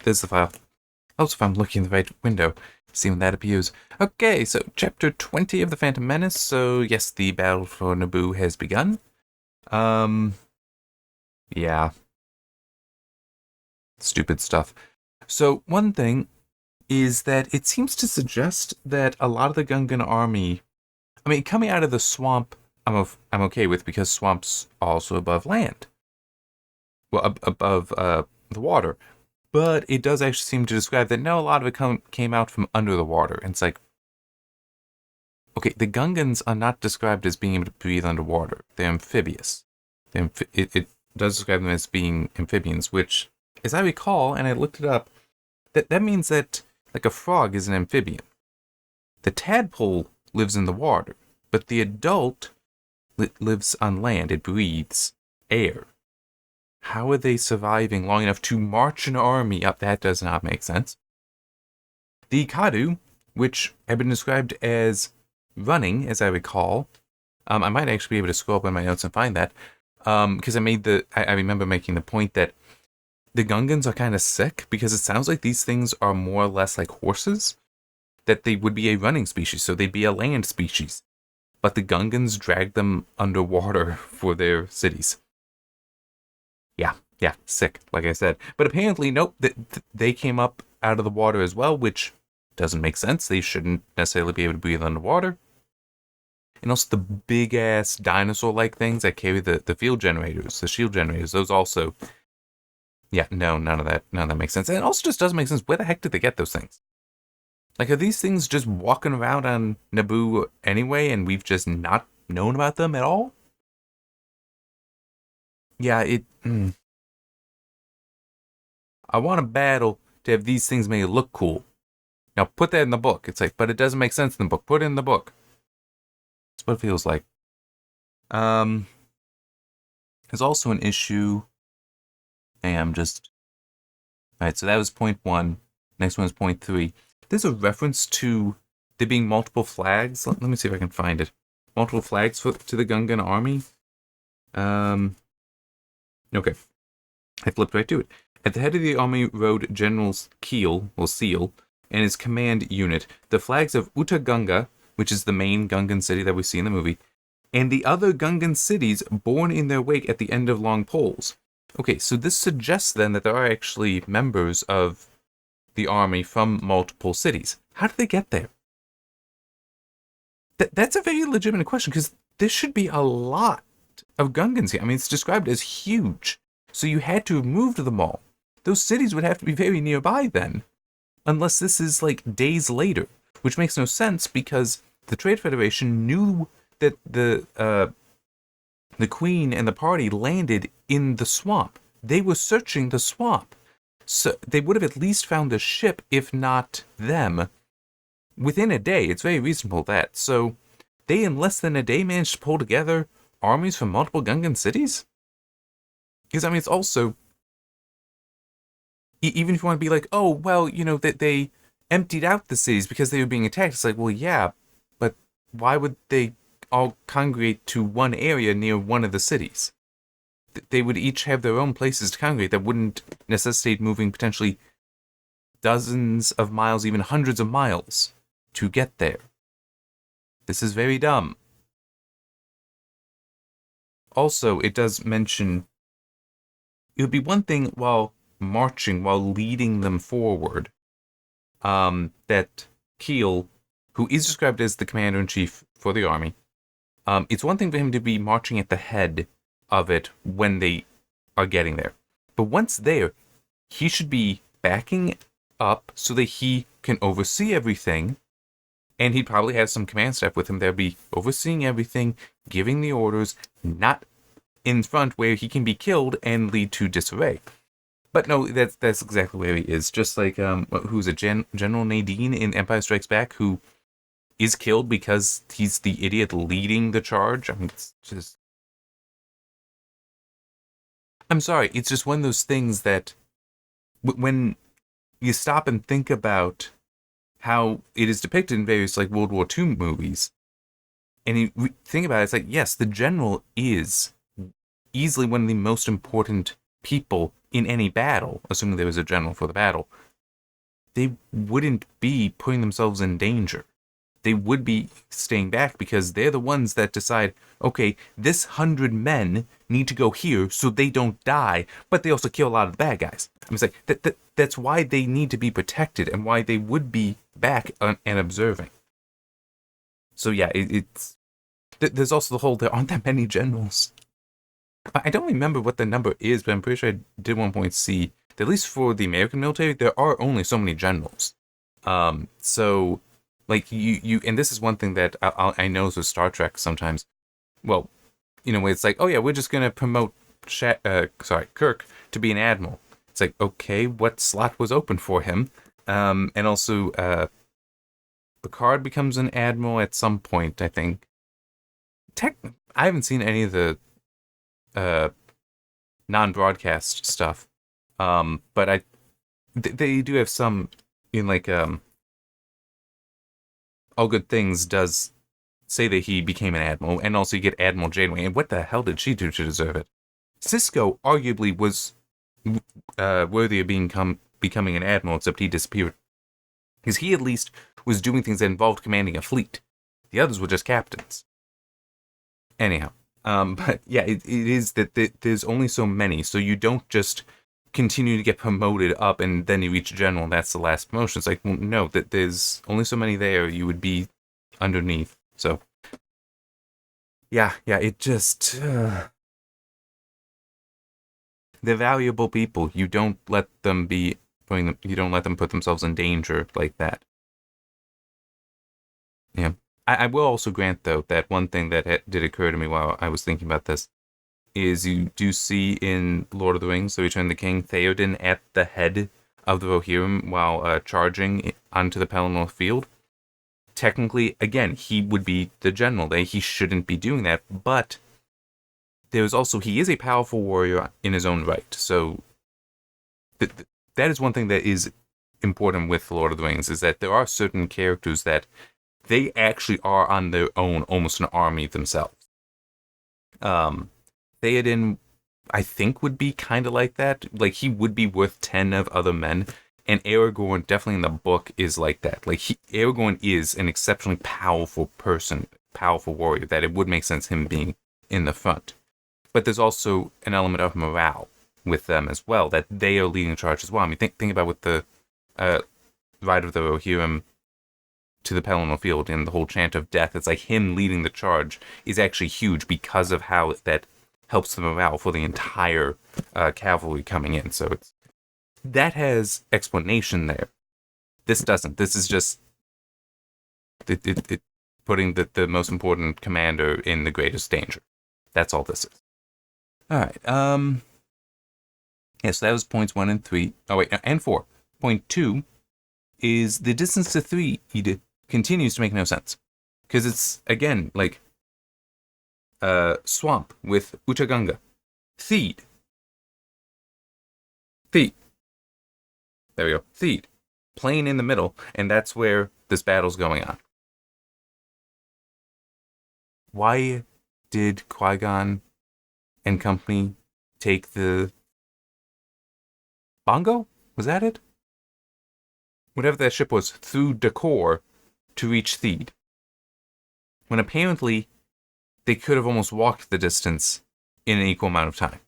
there's the file. Also, if I'm looking in the right window, see when that appears. Okay, so chapter 20 of The Phantom Menace. So, yes, the battle for Naboo has begun. Yeah. Stupid stuff. So, one thing is that it seems to suggest that a lot of the Gungan army, I mean, coming out of the swamp, I'm okay with, because swamps are also above land. Well, above the water. But it does actually seem to describe that no, a lot of it came out from under the water. And it's like, okay, the Gungans are not described as being able to breathe underwater. They're amphibious. It does describe them as being amphibians, which, as I recall, and I looked it up, that means that, like, a frog is an amphibian. The tadpole lives in the water, but the adult lives on land. It breathes air. How are they surviving long enough to march an army up? That does not make sense. The Kadu, which have been described as running, as I recall, I might actually be able to scroll up in my notes and find that, because I remember making the point that the Gungans are kind of sick, because it sounds like these things are more or less like horses, that they would be a running species, so they'd be a land species. But the Gungans drag them underwater for their cities. Yeah, sick, like I said. But apparently, nope, they came up out of the water as well, which doesn't make sense. They shouldn't necessarily be able to breathe underwater. And also the big-ass dinosaur-like things that carry the field generators, the shield generators, those also... Yeah, no, none of that makes sense. And it also just doesn't make sense. Where the heck did they get those things? Like, are these things just walking around on Naboo anyway, and we've just not known about them at all? Yeah, I want a battle to have these things make it look cool. Now, put that in the book. It's like, but it doesn't make sense in the book. Put it in the book. That's what it feels like. There's also an issue. Hey, Alright, so that was point 1. Next one is point 3. There's a reference to there being multiple flags. Let me see if I can find it. Multiple flags to the Gungan army. Okay. I flipped right to it. At the head of the army rode General Seal, and his command unit. The flags of Utagunga, which is the main Gungan city that we see in the movie, and the other Gungan cities borne in their wake at the end of long poles. Okay, so this suggests then that there are actually members of the army from multiple cities. How did they get there? That's a very legitimate question, because there should be a lot of Gungans here. I mean, it's described as huge. So you had to have moved them all. Those cities would have to be very nearby then. Unless this is like days later. Which makes no sense, because the Trade Federation knew that the Queen and the party landed in the swamp. They were searching the swamp. So they would have at least found the ship, if not them, within a day. It's very reasonable that. So they, in less than a day, managed to pull together armies from multiple Gungan cities? Because, I mean, it's also... even if you want to be like, oh, well, you know, that they emptied out the cities because they were being attacked. It's like, well, yeah, but why would they all congregate to one area near one of the cities? They would each have their own places to congregate that wouldn't necessitate moving potentially dozens of miles, even hundreds of miles, to get there. This is very dumb. Also, it does mention it would be one thing while marching, while leading them forward, that Keel, who is described as the commander-in-chief for the army, it's one thing for him to be marching at the head of it when they are getting there. But once there, he should be backing up so that he can oversee everything, and he'd probably have some command staff with him that would be overseeing everything, giving the orders, not in front where he can be killed and lead to disarray. But no, that's exactly where he is. Just like, who's a General Nadine in Empire Strikes Back, who is killed because he's the idiot leading the charge. I mean, it's just... I'm sorry, it's just one of those things that when you stop and think about how it is depicted in various, like, World War II movies, and you think about it, it's like, yes, the general is easily one of the most important people in any battle, assuming there was a general for the battle, they wouldn't be putting themselves in danger. They would be staying back because they're the ones that decide, okay, this 100 men need to go here so they don't die, but they also kill a lot of the bad guys. I'm just like, that's why they need to be protected and why they would be back and observing. So yeah, there's also the whole, there aren't that many generals. I don't remember what the number is, but I'm pretty sure I did one point see that at least for the American military, there are only so many generals. So like you, and this is one thing that I notice with Star Trek sometimes. Well, it's like, oh yeah, we're just gonna promote Kirk to be an admiral. It's like, okay, what slot was open for him? And also, Picard becomes an admiral at some point, I think. I haven't seen any of the non-broadcast stuff, but they do have some in like All Good Things does say that he became an admiral, and also you get Admiral Janeway. And what the hell did she do to deserve it? Sisko arguably was worthy of becoming an admiral, except he disappeared because he at least was doing things that involved commanding a fleet. The others were just captains. Anyhow, but yeah, it is that there's only so many, so you don't just continue to get promoted up and then you reach general and that's the last promotion. It's like, well, no, that there's only so many there, you would be underneath. So yeah, it just they're valuable people. You don't let them you don't let them put themselves in danger like that. Yeah. I will also grant, though, that one thing that did occur to me while I was thinking about this is you do see in Lord of the Rings, The Return of the King, Theoden at the head of the Rohirrim while charging onto the Pelennor field. Technically, again, he would be the general. He shouldn't be doing that, but there's also, he is a powerful warrior in his own right. So that is one thing that is important with Lord of the Rings, is that there are certain characters that they actually are on their own, almost an army themselves. Theoden, I think, would be kind of like that. Like, he would be worth 10 of other men. And Aragorn, definitely in the book, is like that. Like, Aragorn is an exceptionally powerful person, powerful warrior, that it would make sense him being in the front. But there's also an element of morale with them as well, that they are leading the charge as well. I mean, think about with the Ride of the Rohirrim to the Pelennor field and the whole chant of death. It's like him leading the charge is actually huge because of how that helps the morale for the entire cavalry coming in. So that has explanation there. This doesn't. This is just it putting the most important commander in the greatest danger. That's all this is. All right. Yeah, so that was points 1 and 3. Oh, wait, and 4. Point 2 is the distance to 3 continues to make no sense. Because it's, again, like swamp with Uchagunga. Theed. There we go. Theed. Plain in the middle, and that's where this battle's going on. Why did Qui-Gon and company take the Bongo? Was that it? Whatever that ship was, through Dakor to reach Theed. When apparently they could have almost walked the distance in an equal amount of time.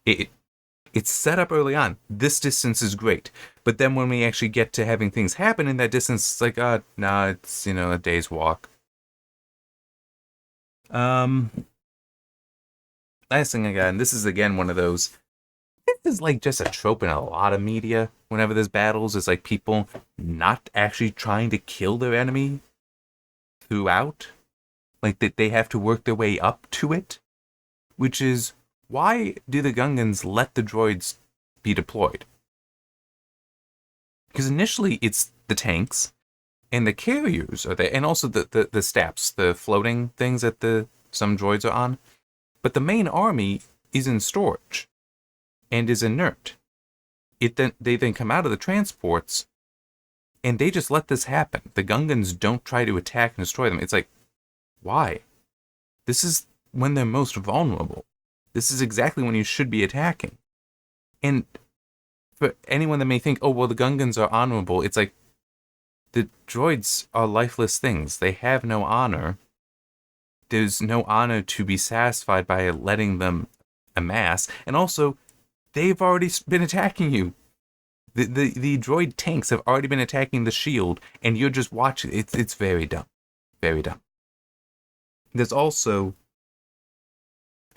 It's set up early on. This distance is great. But then when we actually get to having things happen in that distance, it's like, it's, a day's walk. Last thing I got, and this is again one of those, this is like just a trope in a lot of media. Whenever there's battles, it's like people not actually trying to kill their enemy throughout. Like that they have to work their way up to it. Which is, why do the Gungans let the droids be deployed? Because initially it's the tanks and the carriers are there, and also the staps, the floating things that some droids are on. But the main army is in storage and is inert. They then come out of the transports and they just let this happen. The Gungans don't try to attack and destroy them. It's like, why? This is when they're most vulnerable. This is exactly when you should be attacking. And for anyone that may think, oh, well, the Gungans are honorable, it's like, the droids are lifeless things. They have no honor. There's no honor to be satisfied by letting them amass. And also, they've already been attacking you. The droid tanks have already been attacking the shield, and you're just watching. It's very dumb. Very dumb. There's also...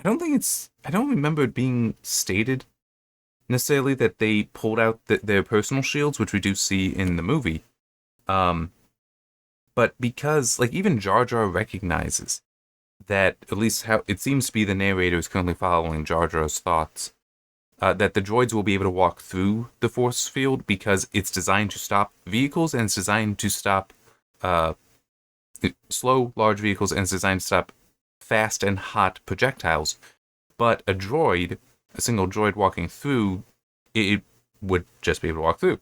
I don't remember it being stated necessarily that they pulled out their personal shields, which we do see in the movie. But because, like, even Jar Jar recognizes that, at least how it seems to be the narrator is currently following Jar Jar's thoughts, that the droids will be able to walk through the force field because it's designed to stop vehicles and it's designed to stop slow, large vehicles, and it's designed to stop fast and hot projectiles. But a single droid walking through, it would just be able to walk through.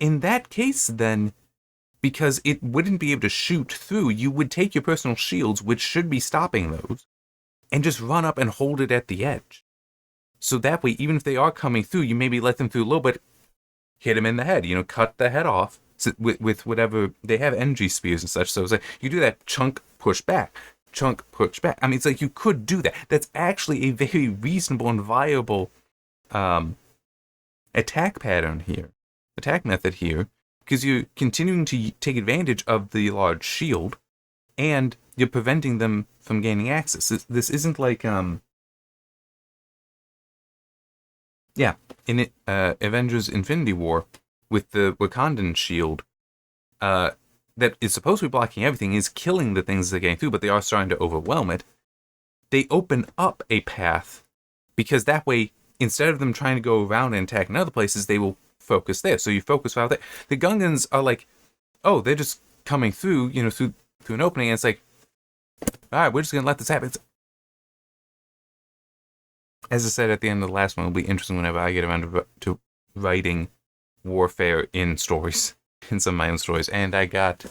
In that case, then, because it wouldn't be able to shoot through, you would take your personal shields, which should be stopping those, and just run up and hold it at the edge. So that way, even if they are coming through, you maybe let them through a little bit, hit them in the head, cut the head off with whatever, they have energy spears and such, so it's like, you do that, chunk, push back. Chunk, push back. I mean, it's like you could do that. That's actually a very reasonable and viable attack method here, because you're continuing to take advantage of the large shield, and you're preventing them from gaining access. This isn't like, in Avengers Infinity War, with the Wakandan shield, that is supposed to be blocking everything, is killing the things they're getting through, but they are starting to overwhelm it. They open up a path, because that way, instead of them trying to go around and attack in other places, they will focus there. So you focus out there. The Gungans are like, oh, they're just coming through, through an opening, and it's like, all right, we're just going to let this happen. As I said at the end of the last one, it'll be interesting whenever I get around to writing warfare in stories, in some of my own stories. And I got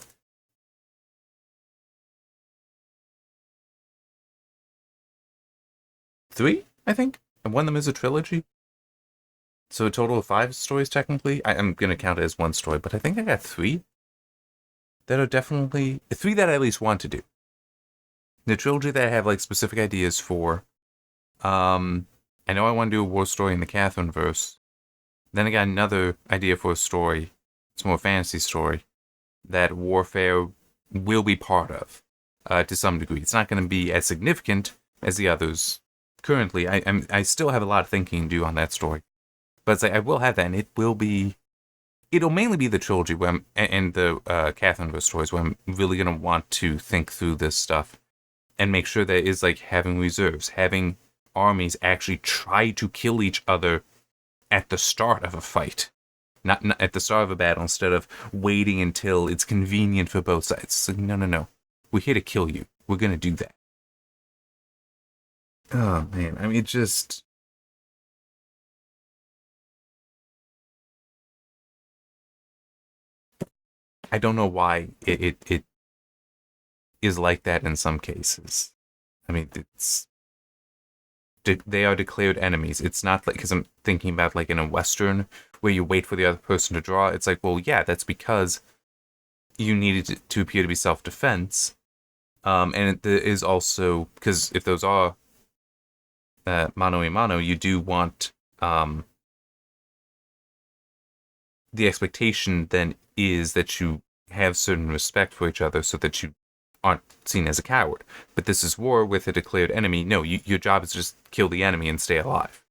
3, I think. And one of them is a trilogy. So a total of 5 stories, technically. I'm going to count it as one story, but I think I got 3 that are definitely... 3 that I at least want to do. The trilogy that I have, like, specific ideas for. I know I want to do a war story in the Catherine verse. Then I got another idea for a story. It's more a fantasy story that warfare will be part of, to some degree. It's not going to be as significant as the others currently. I still have a lot of thinking to do on that story, but it's like I will have that, and it'll mainly be the trilogy and the Catherine verse stories where I'm really going to want to think through this stuff and make sure that it is like having reserves, having armies actually try to kill each other at the start of a fight. Not at the start of a battle, instead of waiting until it's convenient for both sides. It's like, no. We're here to kill you. We're going to do that. Oh, man. I mean, I don't know why it is like that in some cases. I mean, they are declared enemies. It's not like, because I'm thinking about like in a Western where you wait for the other person to draw. It's like, well, yeah, that's because you needed it to appear to be self-defense. And it is also, because if those are mano a mano, you do want the expectation then is that you have certain respect for each other so that you aren't seen as a coward. But this is war with a declared enemy. No, your job is to just kill the enemy and stay alive.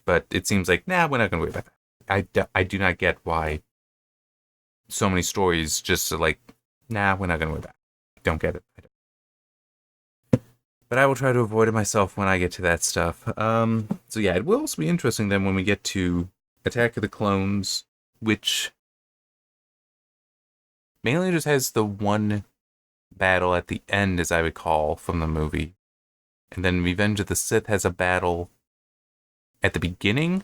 But it seems like, nah, we're not going to worry about that. I do not get why so many stories just are like, nah, we're not going to worry about it. Don't get it. But I will try to avoid it myself when I get to that stuff. So yeah, it will also be interesting then when we get to Attack of the Clones, which mainly just has the one battle at the end, as I recall, from the movie. And then Revenge of the Sith has a battle at the beginning.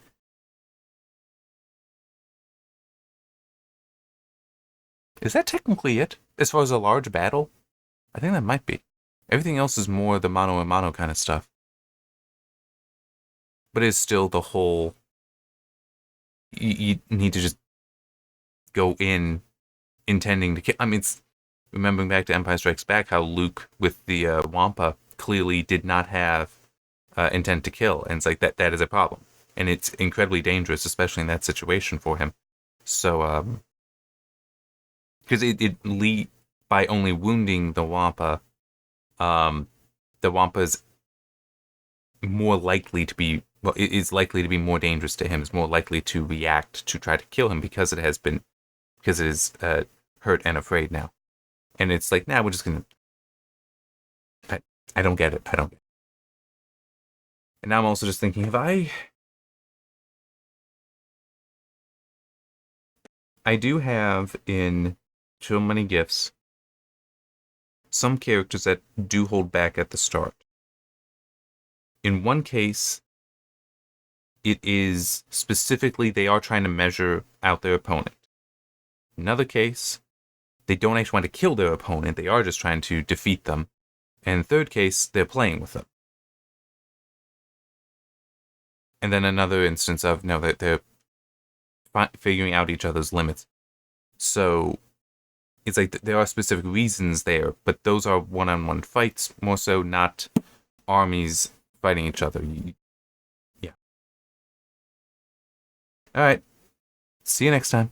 Is that technically it? As far as a large battle? I think that might be. Everything else is more the mano a mano kind of stuff. But it's still the whole. You need to just go in intending to kill. I mean, it's remembering back to Empire Strikes Back how Luke with the Wampa clearly did not have intent to kill, and it's like that is a problem, and it's incredibly dangerous, especially in that situation for him. So, because by only wounding the Wampa's more likely to be it is likely to be more dangerous to him. Is more likely to react to try to kill him because it is hurt and afraid now. And it's like, now we're just gonna. I don't get it. I don't get it. And now I'm also just thinking, I do have in So Many Gifts some characters that do hold back at the start. In one case, it is specifically they are trying to measure out their opponent. In another case, they don't actually want to kill their opponent, they are just trying to defeat them. And in the third case, they're playing with them. And then another instance of, no, that they're figuring out each other's limits. So it's like there are specific reasons there, but those are one-on-one fights, more so not armies fighting each other. Yeah. All right. See you next time.